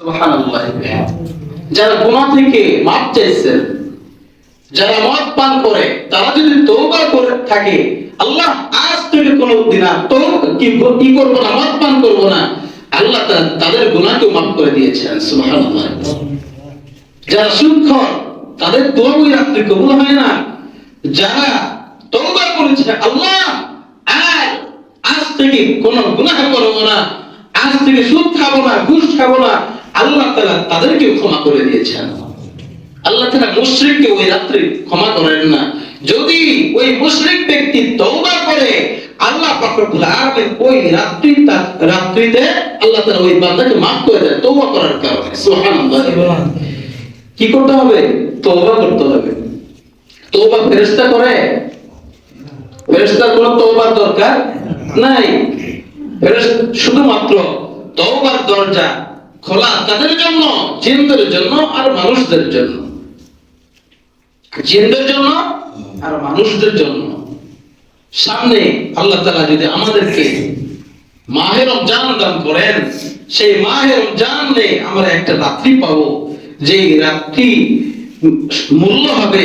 সুবহানাল্লাহ। যারা গুনাহ থেকে মাপ চাইছেন, যারা মদ পান করে, তারা যদি তওবা করে থাকে, আল্লাহ আজ থেকে কোনদিন আর তো কি করব না, মদ পান করব না, আল্লাহ তাদের গুনাহকে মাফ করে দিয়েছেন। সুবহানাল্লাহ। যারা সুদখোর, তাদের দোয়া ওই রাত্রে কবুল হয় না। যারা তওবা করেছে, আল্লাহ আজ থেকে কোন গুনাহ করব না, আজ থেকে সুদ খাবো না, ঘুষ খাবো না, আল্লাহ তাআলা তাদেরকে ক্ষমা করে দিয়েছেন। আল্লাহ তাআলা মুশরিককে ওই রাত্রে ক্ষমা করেন না। যদি ওই মুশরিক ব্যক্তি তওবা করে, আল্লাহ পাক রব্বুল আলামিন ওই রাত্রিতে আল্লাহ তাআলা ওই বান্দাকে maaf করে দেন তওবা করার কারণে। সুবহানাল্লাহ। কি করতে হবে? তওবা করতে হবে। তওবা ফেরেশতা করে? ফেরেশতার কোনো তওবার দরকার নাই। শুধুমাত্র তওবার দরজা খোলা তাদের জন্য, জিনদের জন্য আর মানুষদের জন্য। জিনদের জন্য আর মানুষদের জন্য। সামনে আল্লাহ তাআলা যদি আমাদেরকে মাহে রমজান দান করেন, সেই মাহে রমজানে আমরা একটা রাত্রি পাবো, যে রাত্রি মূল্য হবে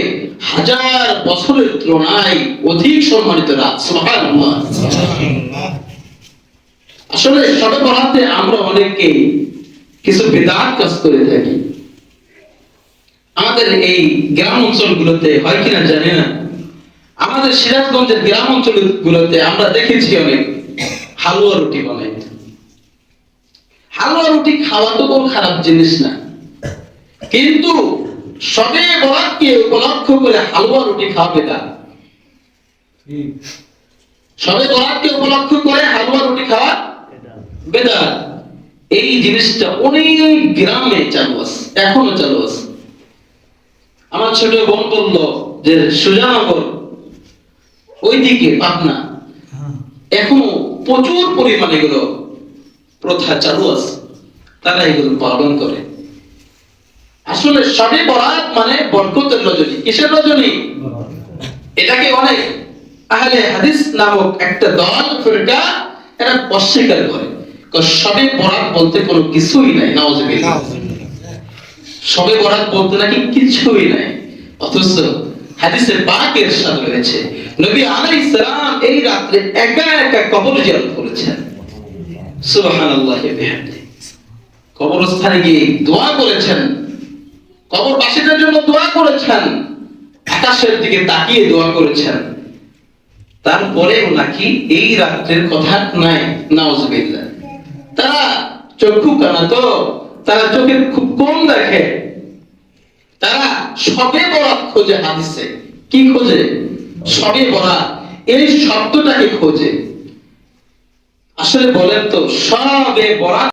1000 বছরের তুলনায় অধিক সম্মানিত রাত। সুবহানাল্লাহ। আসলে শবে বরাতে আমরা অনেকে কিছু বিদআত কাজ করে থাকি। আমাদের এই গ্রাম অঞ্চলগুলোতে হয় কিনা জানি না, আমাদের সিরাজগঞ্জের গ্রাম অঞ্চলগুলোতে আমরা দেখেছি অনেক হালুয়া রুটি বানাই। হালুয়া রুটি খাওয়া তো কোনো খারাপ জিনিস না, কিন্তু শবে বরাতকে উপলক্ষ করে হালুয়া রুটি খাওয়া বেদাত। শবে বরাতকে উপলক্ষ করে হালুয়া রুটি খাওয়া বেদাত। এই জিনিসটা অনেক গ্রামে চালু আছে, এখনো চালু আছে। আমার ছোট বোন বলল যে সুজানগর ওইদিকে পাটনা এখনো প্রচুর পরিমাণে এগুলো প্রথা চালু আছে, তারা এগুলো পালন করে। আসলে শবে বরাত মানে বরকতের রজনী। কিসের রজনী? এটাকে অনেক আহলে হাদিস নামক একটা দল, ফিরকা, এরা অস্বীকার করে। শবে বরাত বলতে কোনো কিছুই নাই। নাউজুবিল্লাহ। শবে বরাত বলতে নাকি কিছুই নাই, অথচ হাদিসে পাক ইরশাদ রয়েছে নবী আলাইহিস সালাম এই রাতে একা একা কবর জিয়ারত করেছেন। সুবহানাল্লাহি ওয়া বিহামদিহি। কবরস্থানে গিয়ে দোয়া করেছেন, কবরবাসীদের জন্য দোয়া করেছেন, আকাশের দিকে তাকিয়ে দোয়া করেছেন। তারপরেও নাকি এই রাতের কথা নাই। নাউজুবিল্লাহ। তারা চক্ষু কানা তো, তারা চোখে খুব কম দেখে। তারা শবে বরাত খোঁজে হাদিসে। কি খোঁজে? শবে বরাত এই শব্দটাকে খোঁজে। আসলে বলেন তো, শবে বরাত